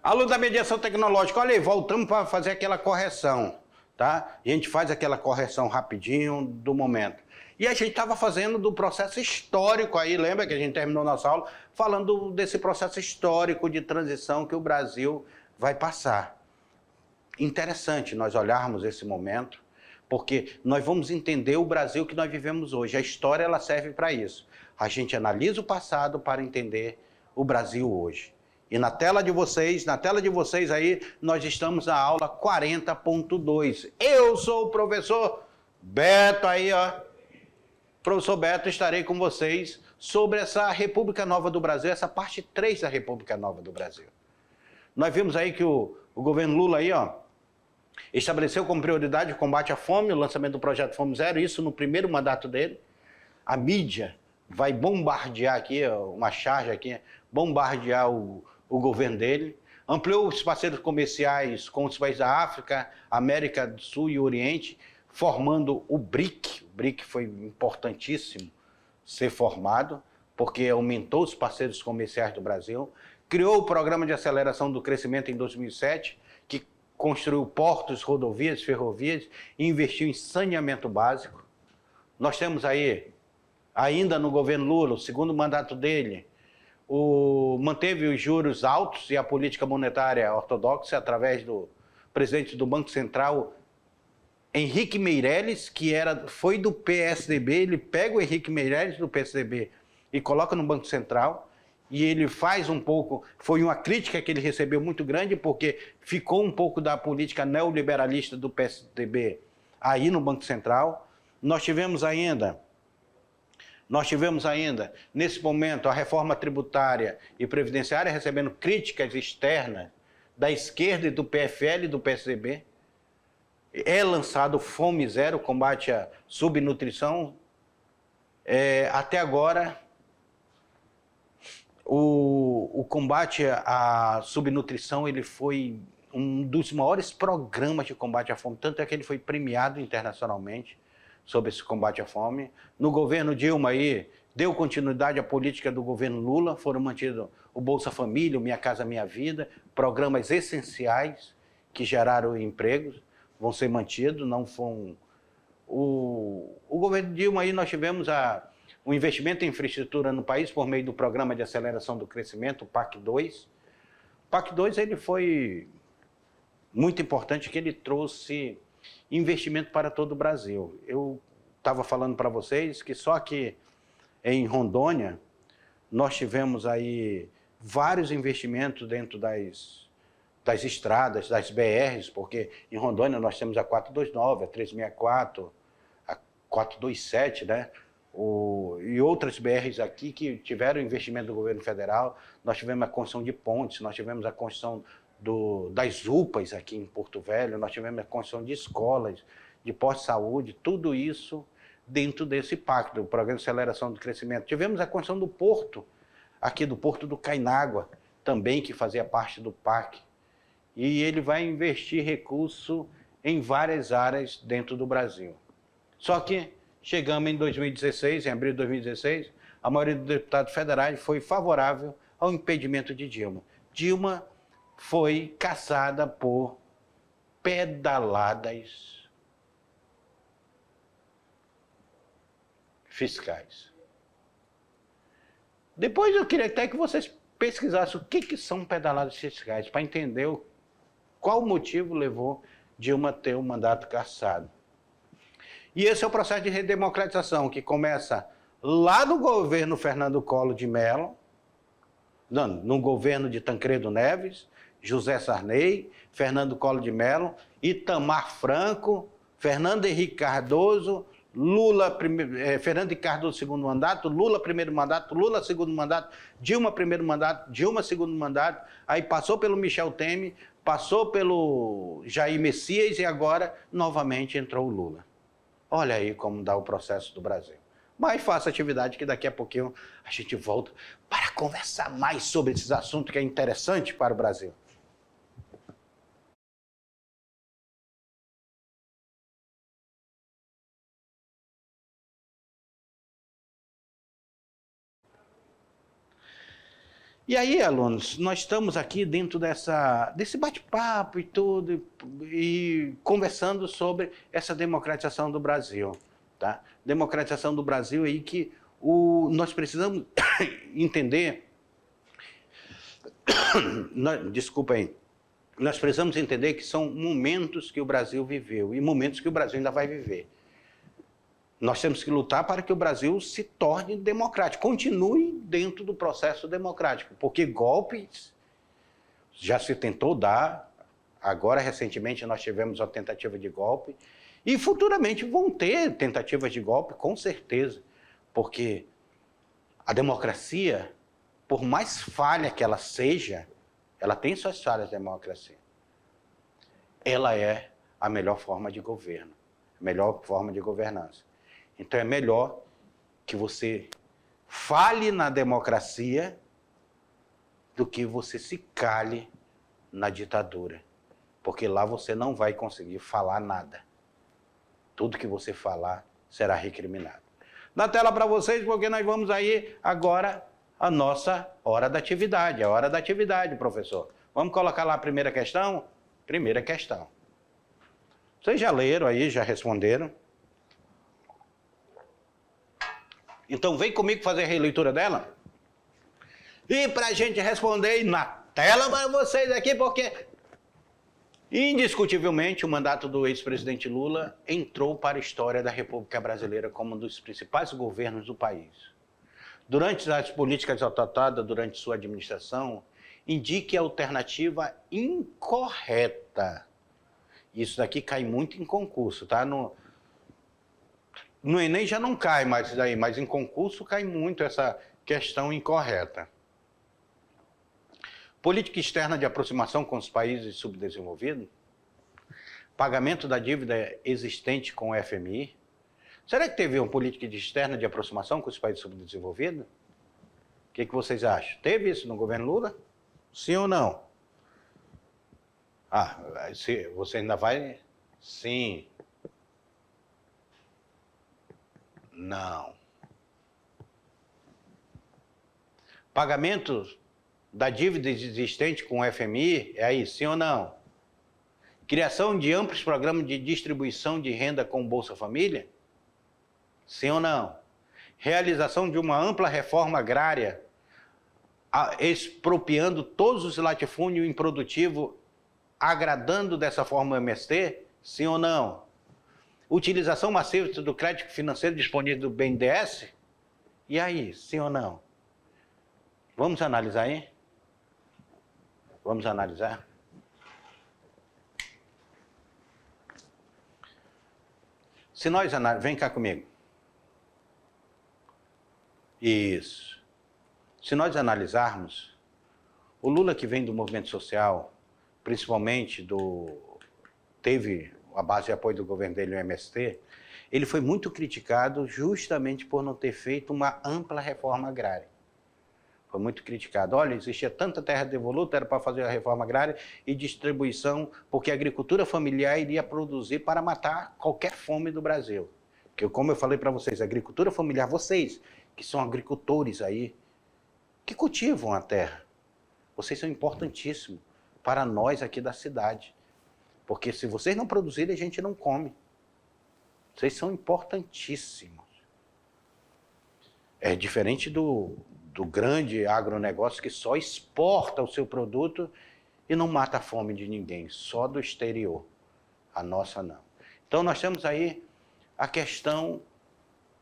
Aluno da mediação tecnológica, olha aí, voltamos para fazer aquela correção, tá? A gente faz aquela correção rapidinho do momento. E a gente estava fazendo do processo histórico aí, lembra que a gente terminou nossa aula falando desse processo histórico de transição que o Brasil vai passar. Interessante nós olharmos esse momento, porque nós vamos entender o Brasil que nós vivemos hoje. A história ela serve para isso. A gente analisa o passado para entender o Brasil hoje. E na tela de vocês aí, nós estamos na aula 40.2. Eu sou o professor Beto aí, ó. Professor Beto, estarei com vocês sobre essa República Nova do Brasil, essa parte 3 da República Nova do Brasil. Nós vimos aí que o governo Lula aí, ó, estabeleceu como prioridade o combate à fome, o lançamento do projeto Fome Zero, isso no primeiro mandato dele. A mídia vai bombardear aqui, uma charge aqui, bombardear o governo dele. Ampliou os parceiros comerciais com os países da África, América do Sul e Oriente, formando o BRIC. O BRIC foi importantíssimo ser formado, porque aumentou os parceiros comerciais do Brasil. Criou o Programa de Aceleração do Crescimento em 2007, que construiu portos, rodovias, ferrovias e investiu em saneamento básico. Nós temos aí, ainda no governo Lula, o segundo mandato dele, manteve os juros altos e a política monetária ortodoxa através do presidente do Banco Central, Henrique Meirelles, que foi do PSDB. Ele pega o Henrique Meirelles do PSDB e coloca no Banco Central, e ele faz um pouco, foi uma crítica que ele recebeu muito grande, porque ficou um pouco da política neoliberalista do PSDB aí no Banco Central. Nós tivemos ainda, nesse momento, a reforma tributária e previdenciária recebendo críticas externas da esquerda e do PFL e do PSDB. É lançado Fome Zero, combate à subnutrição. Até agora, o combate à subnutrição ele foi um dos maiores programas de combate à fome, tanto é que ele foi premiado internacionalmente sobre esse combate à fome. No governo Dilma aí, deu continuidade à política do governo Lula, foram mantidos o Bolsa Família, o Minha Casa Minha Vida, programas essenciais que geraram empregos, vão ser mantidos, não foram... O governo Dilma aí nós tivemos o investimento em infraestrutura no país por meio do Programa de Aceleração do Crescimento, o PAC-2. O PAC-2 ele foi muito importante, que ele trouxe investimento para todo o Brasil. Eu estava falando para vocês que só que em Rondônia nós tivemos aí vários investimentos dentro das estradas, das BRs, porque em Rondônia nós temos a 429, a 364, a 427, né? E outras BRs aqui que tiveram investimento do governo federal. Nós tivemos a construção de pontes, nós tivemos a construção das UPAs aqui em Porto Velho, nós tivemos a construção de escolas, de postos de saúde, tudo isso dentro desse pacto, do Programa de Aceleração do Crescimento. Tivemos a construção do porto, aqui do Porto do Cainágua, também que fazia parte do PAC. E ele vai investir recurso em várias áreas dentro do Brasil. Só que chegamos em 2016, em abril de 2016, a maioria dos deputados federais foi favorável ao impedimento de Dilma. Dilma foi caçada por pedaladas fiscais. Depois eu queria até que vocês pesquisassem o que são pedaladas fiscais, para entender qual motivo levou Dilma a ter o mandato cassado. E esse é o processo de redemocratização, que começa lá no governo Fernando Collor de Mello, no governo de Tancredo Neves, José Sarney, Fernando Collor de Mello, Itamar Franco, Fernando Henrique Cardoso, Fernando Henrique Cardoso segundo mandato, Lula primeiro mandato, Lula segundo mandato, Dilma primeiro mandato, Dilma segundo mandato, aí passou pelo Michel Temer, passou pelo Jair Messias e agora novamente entrou o Lula. Olha aí como dá o processo do Brasil. Mas faça atividade que daqui a pouquinho a gente volta para conversar mais sobre esses assuntos que é interessante para o Brasil. E aí, alunos, nós estamos aqui dentro desse bate-papo e tudo, e conversando sobre essa democratização do Brasil. Tá? Democratização do Brasil aí que nós precisamos entender... Desculpa aí. Nós precisamos entender que são momentos que o Brasil viveu e momentos que o Brasil ainda vai viver. Nós temos que lutar para que o Brasil se torne democrático, continue dentro do processo democrático, porque golpes já se tentou dar, agora recentemente nós tivemos uma tentativa de golpe, e futuramente vão ter tentativas de golpe, com certeza, porque a democracia, por mais falha que ela seja, ela tem suas falhas, a democracia. Ela é a melhor forma de governo, a melhor forma de governança. Então é melhor que você fale na democracia do que você se cale na ditadura. Porque lá você não vai conseguir falar nada. Tudo que você falar será recriminado. Na tela para vocês, porque nós vamos aí agora a nossa hora da atividade. A hora da atividade, professor. Vamos colocar lá a primeira questão? Primeira questão. Vocês já leram aí, já responderam. Então vem comigo fazer a releitura dela. E para a gente responder na tela para vocês aqui, porque indiscutivelmente o mandato do ex-presidente Lula entrou para a história da República Brasileira como um dos principais governos do país. Durante as políticas adotadas durante sua administração, indique a alternativa incorreta. Isso daqui cai muito em concurso, tá? No Enem já não cai mais isso daí, mas em concurso cai muito essa questão incorreta. Política externa de aproximação com os países subdesenvolvidos? Pagamento da dívida existente com o FMI? Será que teve uma política externa de aproximação com os países subdesenvolvidos? O que vocês acham? Teve isso no governo Lula? Sim ou não? Ah, você ainda vai... Sim. Não. Pagamento da dívida existente com o FMI, é aí, sim ou não? Criação de amplos programas de distribuição de renda com Bolsa Família? Sim ou não? Realização de uma ampla reforma agrária, expropriando todos os latifúndios improdutivos, agradando dessa forma o MST? Sim ou não? Utilização massiva do crédito financeiro disponível do BNDES? E aí, sim ou não? Vamos analisar aí? Vamos analisar? Se nós analisarmos... Vem cá comigo. Isso. Se nós analisarmos, o Lula que vem do movimento social, principalmente teve a base de apoio do governo dele, o MST, ele foi muito criticado justamente por não ter feito uma ampla reforma agrária. Foi muito criticado. Olha, existia tanta terra devoluta, era para fazer a reforma agrária e distribuição, porque a agricultura familiar iria produzir para matar qualquer fome do Brasil. Porque, como eu falei para vocês, a agricultura familiar, vocês que são agricultores aí, que cultivam a terra, vocês são importantíssimos para nós aqui da cidade. Porque se vocês não produzirem, a gente não come. Vocês são importantíssimos. É diferente do grande agronegócio que só exporta o seu produto e não mata a fome de ninguém, só do exterior. A nossa não. Então nós temos aí a questão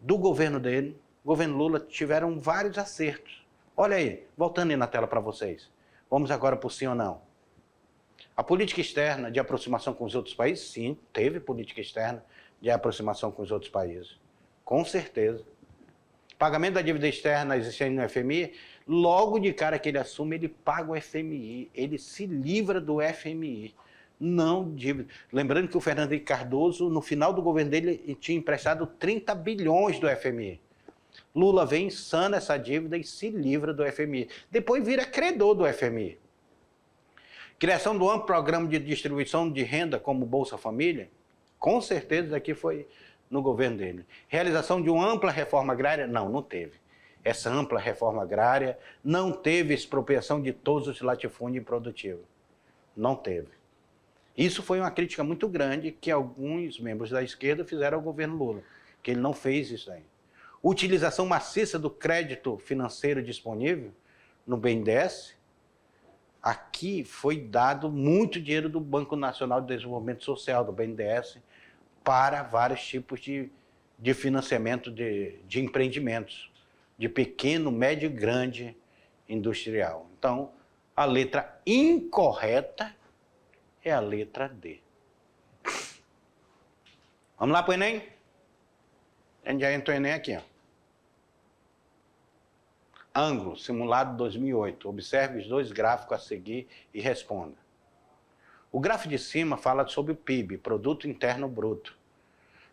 do governo dele, o governo Lula, tiveram vários acertos. Olha aí, voltando aí na tela para vocês. Vamos agora para o sim ou não. A política externa de aproximação com os outros países, sim, teve política externa de aproximação com os outros países. Com certeza. Pagamento da dívida externa existente no FMI, logo de cara que ele assume, ele paga o FMI, ele se livra do FMI. Não dívida. Lembrando que o Fernando Henrique Cardoso, no final do governo dele, tinha emprestado 30 bilhões do FMI. Lula vem, sana essa dívida e se livra do FMI. Depois vira credor do FMI. Criação do amplo programa de distribuição de renda como Bolsa Família, com certeza aqui foi no governo dele. Realização de uma ampla reforma agrária, não teve. essa ampla reforma agrária, não teve expropriação de todos os latifúndios improdutivos. Não teve. Isso foi uma crítica muito grande que alguns membros da esquerda fizeram ao governo Lula, que ele não fez isso aí. Utilização maciça do crédito financeiro disponível no BNDES. Aqui foi dado muito dinheiro do Banco Nacional de Desenvolvimento Social, do BNDES, para vários tipos de financiamento de empreendimentos, de pequeno, médio e grande industrial. Então, a letra incorreta é a letra D. Vamos lá para o Enem? A gente já entrou no Enem aqui, ó. Ângulo, simulado 2008. Observe os dois gráficos a seguir e responda. O gráfico de cima fala sobre o PIB, Produto Interno Bruto.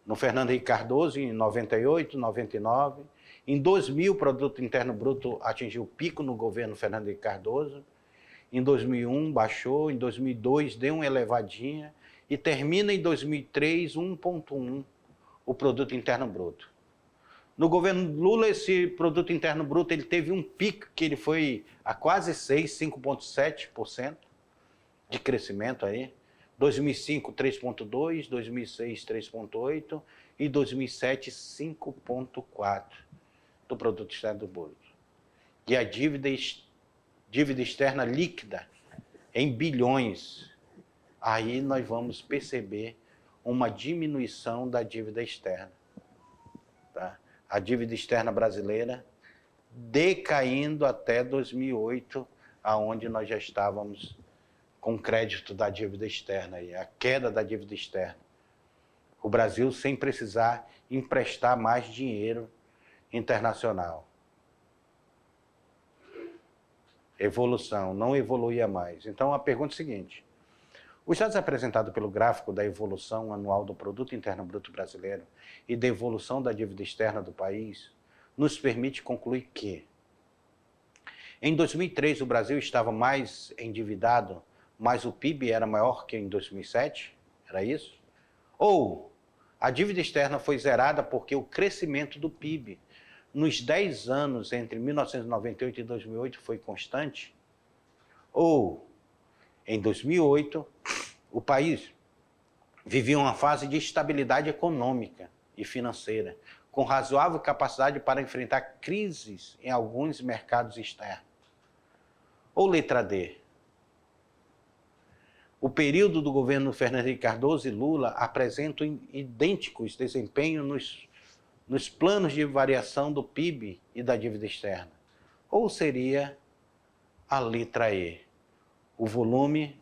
No Fernando Henrique Cardoso, em 98, 99. Em 2000, o Produto Interno Bruto atingiu o pico no governo Fernando Henrique Cardoso. Em 2001, baixou. Em 2002, deu uma elevadinha. E termina em 2003, 1,1 o Produto Interno Bruto. No governo Lula, esse Produto Interno Bruto ele teve um pico que ele foi a quase 5,7% de crescimento aí. 2005, 3,2%, 2006, 3,8% e 2007, 5,4% do Produto Externo Bruto. E a dívida externa líquida em bilhões. Aí nós vamos perceber uma diminuição da dívida externa. Tá? A dívida externa brasileira decaindo até 2008, aonde nós já estávamos com crédito da dívida externa, aí, a queda da dívida externa. O Brasil sem precisar emprestar mais dinheiro internacional. Evolução, não evoluía mais. Então a pergunta é a seguinte: os dados apresentados pelo gráfico da evolução anual do Produto Interno Bruto brasileiro e da evolução da dívida externa do país nos permite concluir que, em 2003, o Brasil estava mais endividado, mas o PIB era maior que em 2007? Era isso? Ou a dívida externa foi zerada porque o crescimento do PIB nos 10 anos entre 1998 e 2008 foi constante? Ou, em 2008, o país vivia uma fase de estabilidade econômica e financeira, com razoável capacidade para enfrentar crises em alguns mercados externos? Ou letra D? O período do governo Fernando Henrique Cardoso e Lula apresentam idênticos desempenhos nos planos de variação do PIB e da dívida externa? Ou seria a letra E? O volume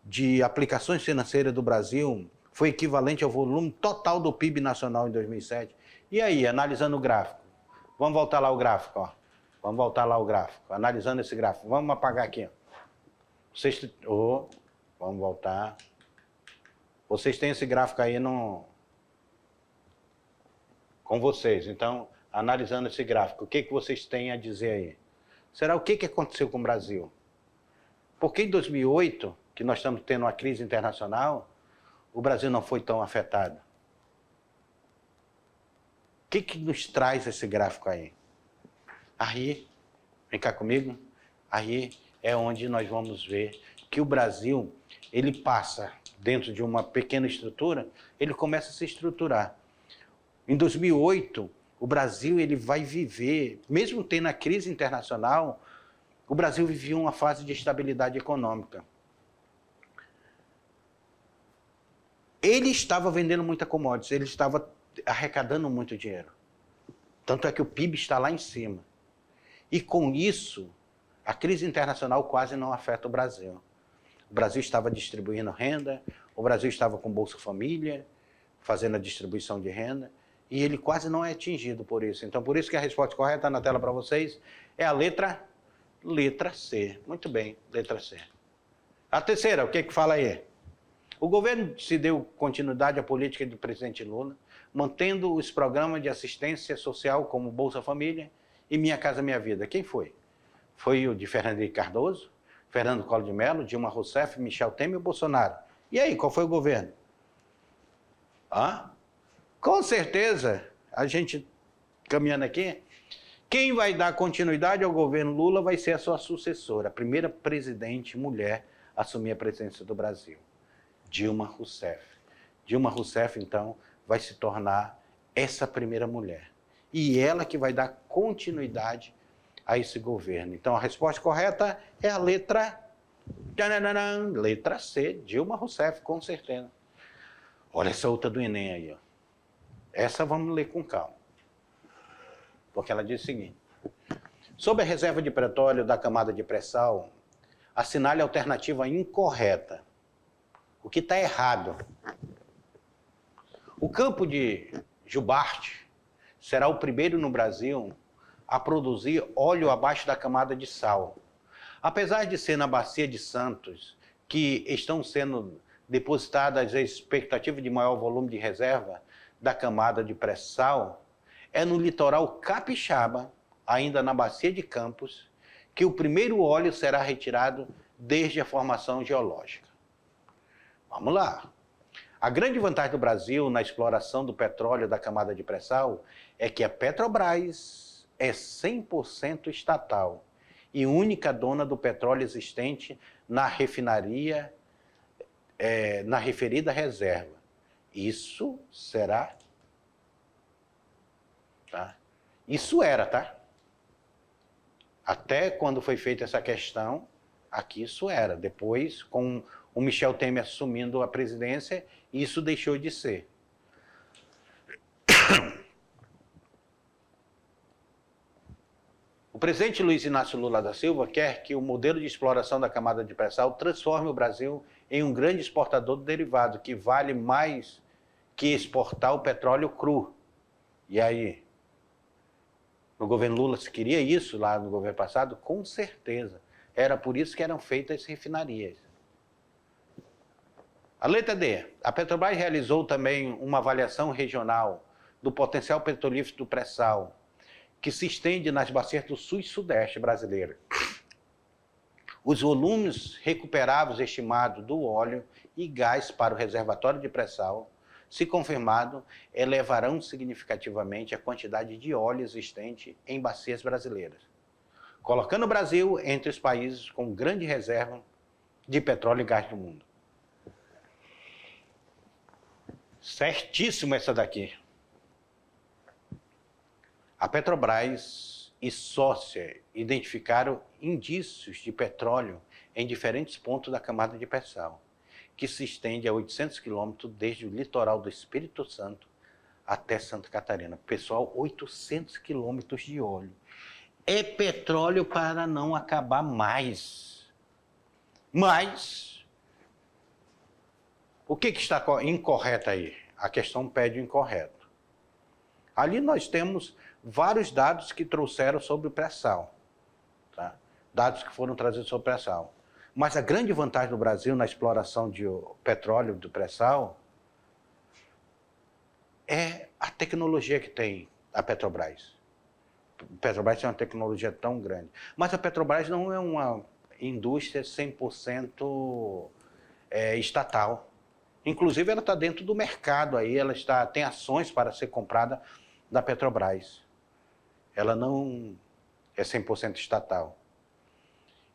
de aplicações financeiras do Brasil foi equivalente ao volume total do PIB nacional em 2007. E aí, analisando o gráfico? Vamos voltar lá ao gráfico, ó. Vamos voltar lá ao gráfico, analisando esse gráfico. Vamos apagar aqui, ó. Vamos voltar. Vocês têm esse gráfico aí com vocês. Então, analisando esse gráfico, o que vocês têm a dizer aí? Será o que aconteceu com o Brasil? Porque em 2008, que nós estamos tendo uma crise internacional, o Brasil não foi tão afetado. O que nos traz esse gráfico aí? Aí, vem cá comigo, aí é onde nós vamos ver que o Brasil, ele passa dentro de uma pequena estrutura, ele começa a se estruturar. Em 2008, o Brasil ele vai viver, mesmo tendo a crise internacional, o Brasil vivia uma fase de estabilidade econômica. Ele estava vendendo muita commodities, ele estava arrecadando muito dinheiro. Tanto é que o PIB está lá em cima. E com isso, a crise internacional quase não afeta o Brasil. O Brasil estava distribuindo renda, o Brasil estava com Bolsa Família, fazendo a distribuição de renda, e ele quase não é atingido por isso. Então, por isso que a resposta correta na tela para vocês é a letra C. Muito bem, letra C. A terceira, o que fala aí? O governo se deu continuidade à política do presidente Lula, mantendo os programas de assistência social como Bolsa Família e Minha Casa Minha Vida. Quem foi? Foi o de Fernando Henrique Cardoso, Fernando Collor de Mello, Dilma Rousseff, Michel Temer e Bolsonaro. E aí, qual foi o governo? Com certeza, a gente caminhando aqui, Quem vai dar continuidade ao governo Lula vai ser a sua sucessora, a primeira presidente mulher a assumir a presidência do Brasil, Dilma Rousseff. Dilma Rousseff, então, vai se tornar essa primeira mulher. E ela que vai dar continuidade a esse governo. Então, a resposta correta é a letra C, Dilma Rousseff, com certeza. Olha essa outra do Enem aí, ó. Essa vamos ler com calma. Porque ela diz o seguinte: sob a reserva de petróleo da camada de pré-sal, assinale a alternativa incorreta. O que está errado? O campo de Jubarte será o primeiro no Brasil a produzir óleo abaixo da camada de sal. Apesar de ser na Bacia de Santos que estão sendo depositadas a expectativa de maior volume de reserva da camada de pré-sal, é no litoral capixaba, ainda na Bacia de Campos, que o primeiro óleo será retirado desde a formação geológica. Vamos lá. A grande vantagem do Brasil na exploração do petróleo da camada de pré-sal é que a Petrobras é 100% estatal e única dona do petróleo existente na refinaria, na referida reserva. Isso será... Tá? Isso era, tá? Até quando foi feita essa questão, aqui isso era. Depois, com o Michel Temer assumindo a presidência, isso deixou de ser. O presidente Luiz Inácio Lula da Silva quer que o modelo de exploração da camada de pré-sal transforme o Brasil em um grande exportador de derivado, que vale mais que exportar o petróleo cru. E aí? No governo Lula se queria isso lá no governo passado? Com certeza. Era por isso que eram feitas as refinarias. A letra D. A Petrobras realizou também uma avaliação regional do potencial petrolífero do pré-sal, que se estende nas bacias do sul e sudeste brasileiro. Os volumes recuperáveis estimados do óleo e gás para o reservatório de pré-sal, se confirmado, elevarão significativamente a quantidade de óleo existente em bacias brasileiras, colocando o Brasil entre os países com grande reserva de petróleo e gás do mundo. Certíssimo essa daqui. A Petrobras e sócia identificaram indícios de petróleo em diferentes pontos da camada de pré-sal, que se estende a 800 quilômetros desde o litoral do Espírito Santo até Santa Catarina. Pessoal, 800 quilômetros de óleo. É petróleo para não acabar mais. Mas, o que está incorreto aí? A questão pede o incorreto. Ali nós temos vários dados que trouxeram sobre o pré-sal. Tá? Dados que foram trazidos sobre o pré-sal. Mas a grande vantagem do Brasil na exploração de petróleo do pré-sal é a tecnologia que tem a Petrobras. A Petrobras tem uma tecnologia tão grande. Mas a Petrobras não é uma indústria 100% estatal. Inclusive, ela está dentro do mercado aí, ela tem ações para ser comprada da Petrobras. Ela não é 100% estatal.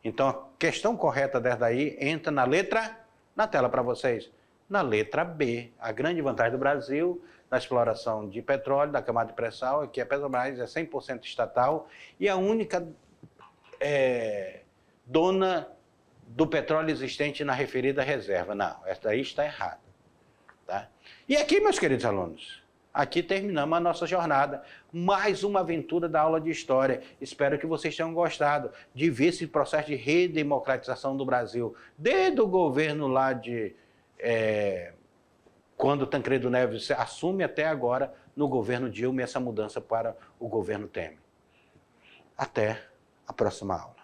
Então, a questão correta dessa daí entra na letra, na tela para vocês, na letra B. A grande vantagem do Brasil na exploração de petróleo, da camada de pré-sal, é que a Petrobras é 100% estatal e a única dona do petróleo existente na referida reserva. Não, essa daí está errada. Tá? E aqui, meus queridos alunos, aqui terminamos a nossa jornada. Mais uma aventura da aula de História. Espero que vocês tenham gostado de ver esse processo de redemocratização do Brasil. Desde o governo lá de... quando Tancredo Neves assume até agora, no governo Dilma, essa mudança para o governo Temer. Até a próxima aula.